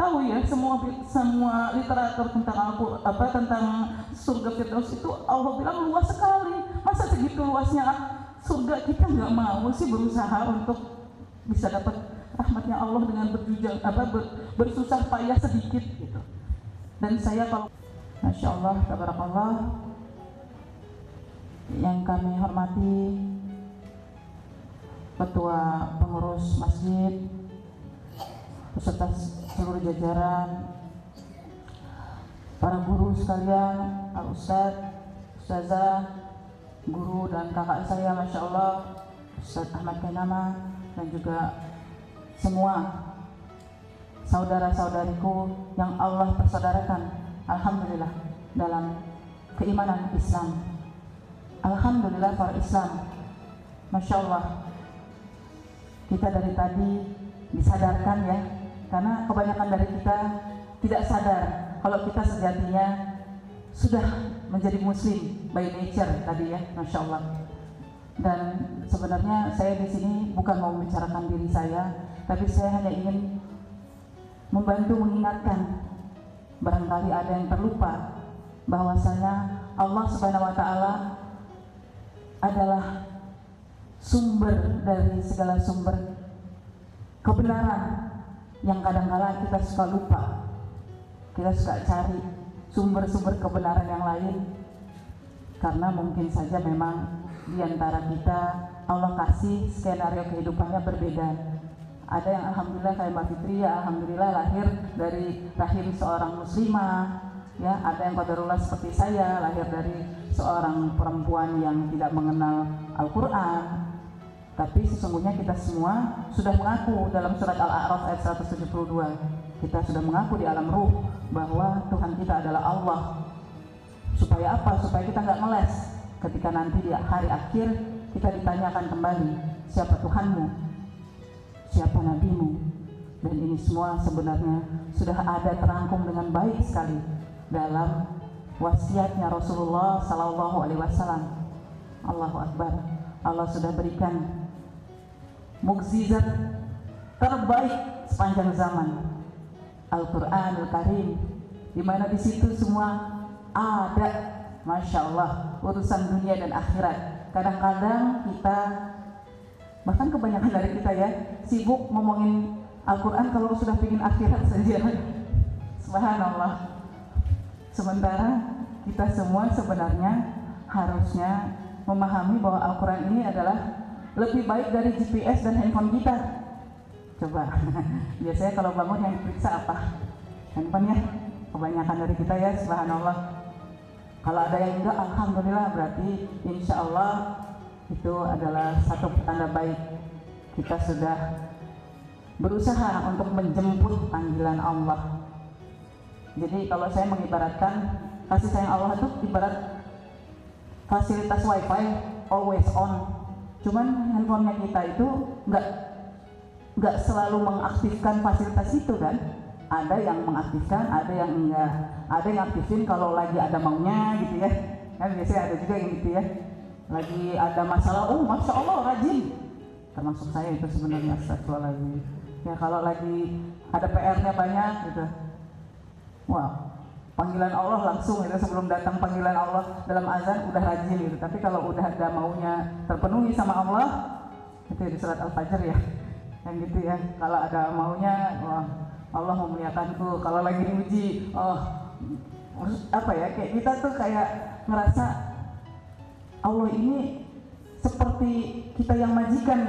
tahu ya, semua literatur tentang tentang surga Firdaus itu Allah bilang luas sekali. Masa segitu luasnya surga kita nggak mau sih berusaha untuk bisa dapat rahmatnya Allah dengan bersusah payah sedikit gitu. Dan saya kalau Masya Allah, tabarakallah, yang kami hormati Ketua Pengurus Masjid beserta seluruh jajaran, para guru sekalian, Pak Ustadz, Ustazah, guru dan kakak saya, Masya Allah, Ustadz Ahmad Kainama, dan juga semua saudara-saudariku yang Allah persaudarakan, alhamdulillah, dalam keimanan Islam. Alhamdulillah para Islam, Masya Allah, kita dari tadi disadarkan ya, karena kebanyakan dari kita tidak sadar kalau kita sejatinya sudah menjadi muslim by nature tadi ya, Masya Allah. Dan sebenarnya saya di sini bukan mau membicarakan diri saya, tapi saya hanya ingin membantu mengingatkan, barangkali ada yang terlupa, bahwasanya Allah Subhanahu wa Ta'ala adalah sumber dari segala sumber kebenaran yang kadang-kala kita suka lupa. Kita suka cari sumber-sumber kebenaran yang lain karena mungkin saja memang di antara kita Allah kasih skenario kehidupannya berbeda. Ada yang alhamdulillah kayak Mbak Fitri ya, alhamdulillah lahir dari rahim seorang muslimah ya. Ada yang qadarullah seperti saya, lahir dari seorang perempuan yang tidak mengenal Al-Quran. Tapi sesungguhnya kita semua sudah mengaku dalam surat Al-A'raf ayat 172, kita sudah mengaku di alam ruh bahwa Tuhan kita adalah Allah. Supaya apa? Supaya kita nggak ngeles ketika nanti di hari akhir kita ditanyakan kembali, siapa Tuhanmu, siapa nabimu. Dan ini semua sebenarnya sudah ada terangkum dengan baik sekali dalam wasiatnya Rasulullah Sallallahu Alaihi Wasallam. Allahu Akbar. Allah sudah berikan mukjizat terbaik sepanjang zaman, Al-Quranul Karim, di mana di situ semua ada, Masya Allah, urusan dunia dan akhirat. Kadang-kadang kita, bahkan kebanyakan dari kita ya, sibuk ngomongin Al-Quran kalau sudah pingin akhirat saja. Subhanallah. Sementara kita semua sebenarnya harusnya memahami bahwa Al-Quran ini adalah lebih baik dari GPS dan handphone kita. Coba, biasanya kalau bangun yang diperiksa apa? Handphonenya. Kebanyakan dari kita ya, subhanallah. Kalau ada yang enggak, alhamdulillah, berarti insya Allah itu adalah satu tanda baik. Kita sudah berusaha untuk menjemput panggilan Allah. Jadi kalau saya mengibaratkan kasih sayang Allah itu ibarat fasilitas wifi always on. Cuman handphonenya kita itu nggak selalu mengaktifkan fasilitas itu kan. Ada yang mengaktifkan, ada yang enggak. Ada yang aktifin kalau lagi ada maunya gitu ya. Kan biasanya ada juga yang gitu ya. Lagi ada masalah, oh Masya Allah rajin. Termasuk saya itu sebenarnya, astagfirullahaladzim. Ya kalau lagi ada PR-nya banyak gitu. Wah, panggilan Allah langsung itu sebelum datang panggilan Allah dalam azan udah rajin gitu. Tapi kalau udah ada maunya terpenuhi sama Allah, itu di surat Al-Fajr ya, yang gitu ya. Kalau ada maunya, wah Allah memuliakanku. Kalau lagi diuji, oh apa ya, kayak kita tuh kayak ngerasa Allah ini seperti kita yang majikan.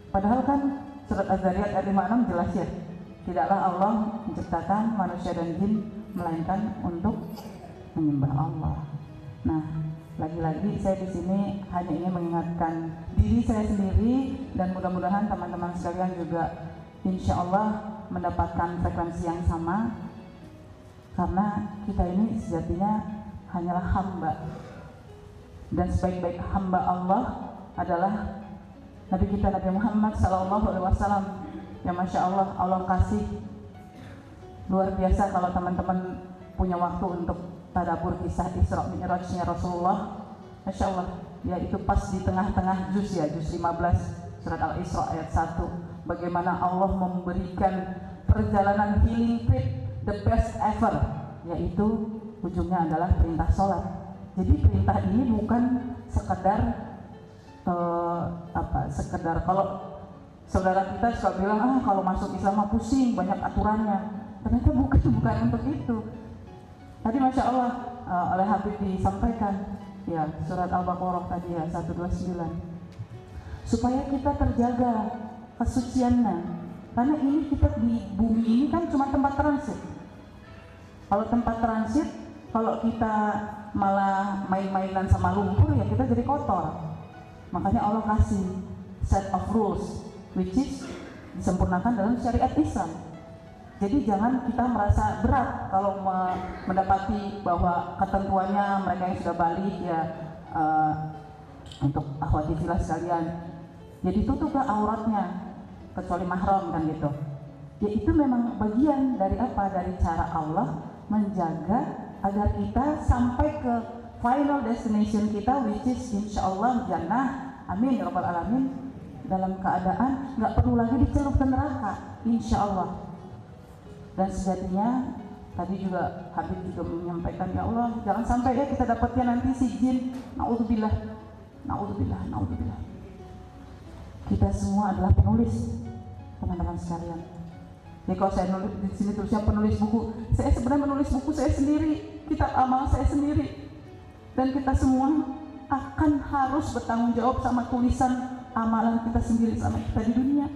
Padahal kan surat Az-Zariyat ayat 56 jelas ya, tidaklah Allah menciptakan manusia dan jin melainkan untuk menyembah Allah. Nah, lagi-lagi saya di sini hanya ingin mengingatkan diri saya sendiri dan mudah-mudahan teman-teman sekalian juga insya Allah mendapatkan frekuensi yang sama, karena kita ini sejatinya hanyalah hamba, dan sebaik-baik hamba Allah adalah Nabi kita Nabi Muhammad SAW. Ya Masya Allah, Allah kasih luar biasa. Kalau teman-teman punya waktu untuk tadabbur kisah Isra Mi'rajnya Rasulullah, Masya Allah, ya itu pas di tengah-tengah juz ya, juz 15 surat Al-Isra ayat 1. Bagaimana Allah memberikan perjalanan healing trip the best ever, yaitu ujungnya adalah perintah sholat. Jadi perintah ini bukan sekedar sekedar kalau saudara kita suka bilang kalau masuk Islam mah pusing, banyak aturannya. Ternyata bukan untuk itu. Tadi Masya Allah oleh Habib disampaikan ya surat Al-Baqarah tadi ya 129, supaya kita terjaga kesuciannya, karena ini kita di bumi ini kan cuma tempat transit. Kalau tempat transit, kalau kita malah main-mainan sama lumpur ya kita jadi kotor. Makanya Allah kasih set of rules which is disempurnakan dalam syariat Islam. Jadi jangan kita merasa berat kalau mendapati bahwa ketentuannya mereka yang sudah balik ya untuk akhwati fillah sekalian, jadi tutuplah auratnya kecuali mahram kan gitu. Ya itu memang bagian dari apa? Dari cara Allah menjaga agar kita sampai ke final destination kita, which is insyaallah jannah, amin ya rabbal alamin, dalam keadaan nggak perlu lagi dicelup ke neraka, insyaallah. Dan sejatinya tadi juga Habib juga menyampaikan, ya Allah jangan sampai ya kita dapatnya nanti sijin, naudzubillah. Kita semua adalah penulis, teman-teman sekalian. Jadi kalau saya nulis di sini tulisnya penulis buku, saya sebenarnya menulis buku saya sendiri, kitab amal saya sendiri. Dan kita semua akan harus bertanggung jawab sama tulisan amalan kita sendiri sama kita di dunia.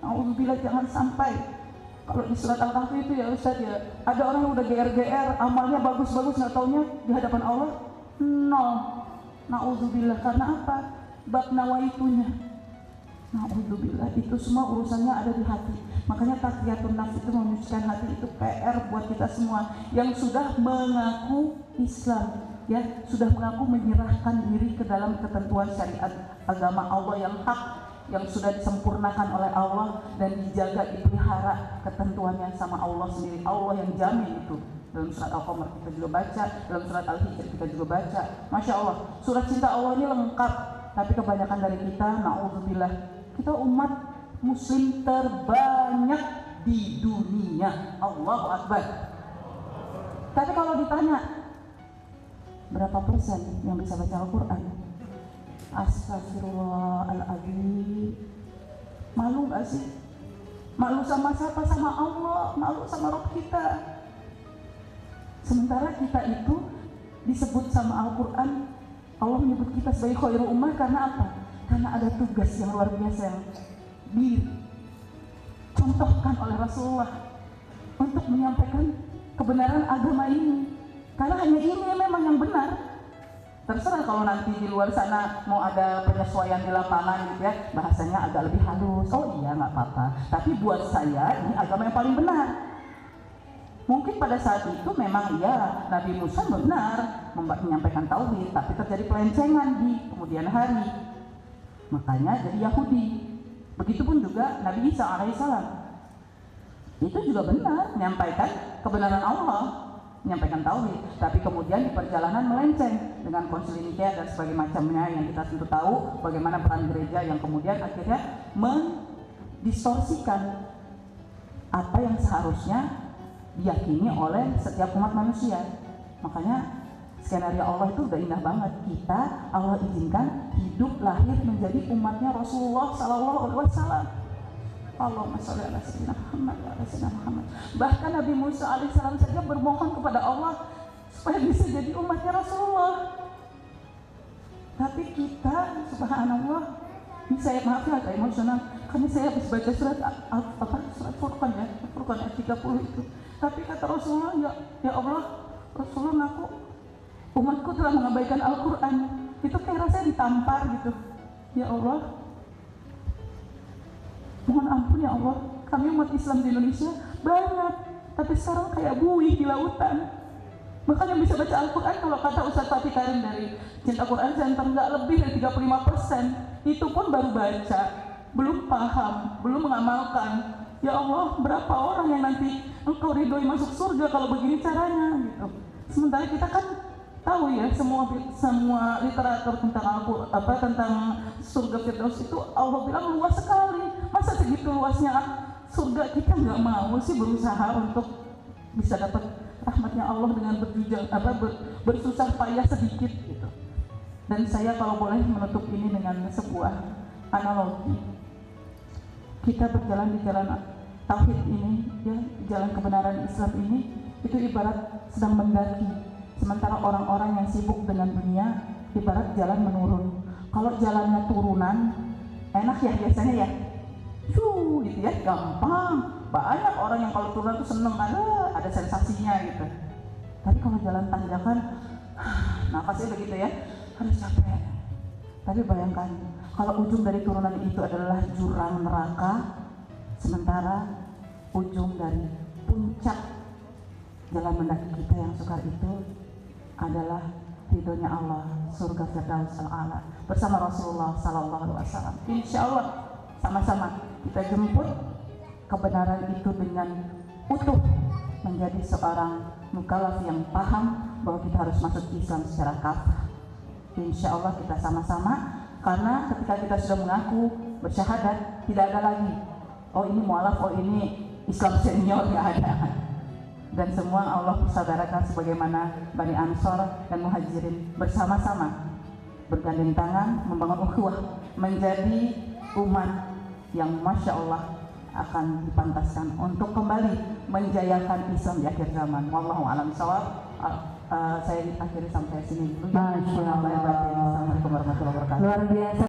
Naudzubillah, jangan sampai. Kalau di surat Al-Kahfi itu ya Ustaz ya, ada orang yang udah GR, amalnya bagus-bagus, nggak taunya di hadapan Allah nol. Naudzubillah, karena apa? Bab nawaitunya. Naudzubillah, itu semua urusannya ada di hati. Makanya tazkiyatun nafs itu menyucikan hati, itu PR buat kita semua yang sudah mengaku Islam, ya sudah mengaku menyerahkan diri ke dalam ketentuan syariat agama Allah yang hak, yang sudah disempurnakan oleh Allah dan dijaga, dipelihara ketentuannya sama Allah sendiri. Allah yang jamin itu. Dalam surat Al-Qamar kita juga baca, dalam surat Al-Hijr kita juga baca. Masya Allah, surat cinta Allah ini lengkap. Tapi kebanyakan dari kita, naudzubillah, kita umat muslim terbanyak di dunia. Allahu Akbar. Tapi kalau ditanya berapa persen yang bisa baca Al-Quran, astagfirullahaladzim, malu gak sih? Malu sama siapa? Sama Allah, malu sama Rabb kita. Sementara kita itu disebut sama Al-Quran, Allah menyebut kita sebagai khairul ummah karena apa? Karena ada tugas yang luar biasa yang dicontohkan oleh Rasulullah untuk menyampaikan kebenaran agama ini. Karena hanya ini memang yang benar. Terserah kalau nanti di luar sana mau ada penyesuaian di lapangan gitu ya, bahasanya agak lebih halus, oh iya nggak apa-apa. Tapi buat saya ini agama yang paling benar. Mungkin pada saat itu memang iya Nabi Musa benar menyampaikan tauhid, tapi terjadi pelencengan di kemudian hari, makanya jadi Yahudi. Begitupun juga Nabi Isa alaihissalam, itu juga benar menyampaikan kebenaran Allah, menyampaikan tauhid, tapi kemudian di perjalanan melenceng dengan Konsili Nikea dan sebagainya macamnya yang kita tentu tahu bagaimana peran gereja yang kemudian akhirnya mendistorsikan apa yang seharusnya diyakini oleh setiap umat manusia. Makanya skenario Allah itu udah indah banget. Kita Allah izinkan hidup lahir menjadi umatnya Rasulullah Sallallahu Alaihi Wasallam. Allahumma sholli ala sayyidina Muhammad wa ala sayyidina Muhammad. Bahkan Nabi Musa alaihissalam saja bermohon kepada Allah supaya bisa jadi umatnya Rasulullah. Tapi kita, subhanallah, ini saya maaf ya agak emosional, karena saya habis baca surat surat Furqan ya, Furqan ayat 30 itu. Tapi kata Rasulullah, ya Allah, Rasulullah ngaku umatku telah mengabaikan Al-Quran. Itu kayak rasanya ditampar gitu. Ya Allah, mohon ampun ya Allah, kami umat Islam di Indonesia banyak, tapi sekarang kayak buih di lautan. Bahkan yang bisa baca Al-Quran, kalau kata Ustaz Fatih Karim dari Cinta Quran Center, nggak lebih dari 35%. Itu pun baru baca, belum paham, belum mengamalkan. Ya Allah, berapa orang yang nanti Engkau ridhoi masuk surga kalau begini caranya gitu. Sementara kita kan tahu ya, semua literatur tentang tentang surga Firdaus itu Allah bilang luas sekali. Masa segitu luasnya surga kita nggak mau sih berusaha untuk bisa dapat rahmatnya Allah dengan bersusah payah sedikit gitu. Dan saya kalau boleh menutup ini dengan sebuah analogi, kita berjalan di jalan tauhid ini, ya, jalan kebenaran Islam ini, itu ibarat sedang mendaki, sementara orang-orang yang sibuk dengan dunia ibarat jalan menurun. Kalau jalannya turunan enak ya biasanya ya, gitu ya, gampang. Banyak orang yang kalau turun tuh seneng, ada sensasinya gitu. Tapi kalau jalan tanjakan, nafasnya begitu ya, harus capek. Tapi bayangkan kalau ujung dari turunan itu adalah jurang neraka, sementara ujung dari puncak jalan mendaki kita yang sukar itu adalah ridhonya Allah, surga Firdaus al-A'la bersama Rasulullah Sallallahu Alaihi Wasallam. Insya Allah sama-sama kita jemput kebenaran itu dengan utuh, menjadi seorang mukallaf yang paham bahwa kita harus masuk Islam secara kafah. Insya Allah kita sama-sama, karena ketika kita sudah mengaku bersyahadat, tidak ada lagi oh ini mualaf, oh ini Islam senior, nggak ada. Dan semua Allah persaudarakan sebagaimana Bani Ansor dan Muhajirin bersama-sama bergandeng tangan membangun ukhuwah menjadi umat yang Masya Allah akan dipantaskan untuk kembali menjayakan Islam di akhir zaman. Wallahu a'lam bishawab. Saya akhiri sampai sini dulu. Masya Allah. Assalamualaikum warahmatullahi wabarakatuh. Luar biasa.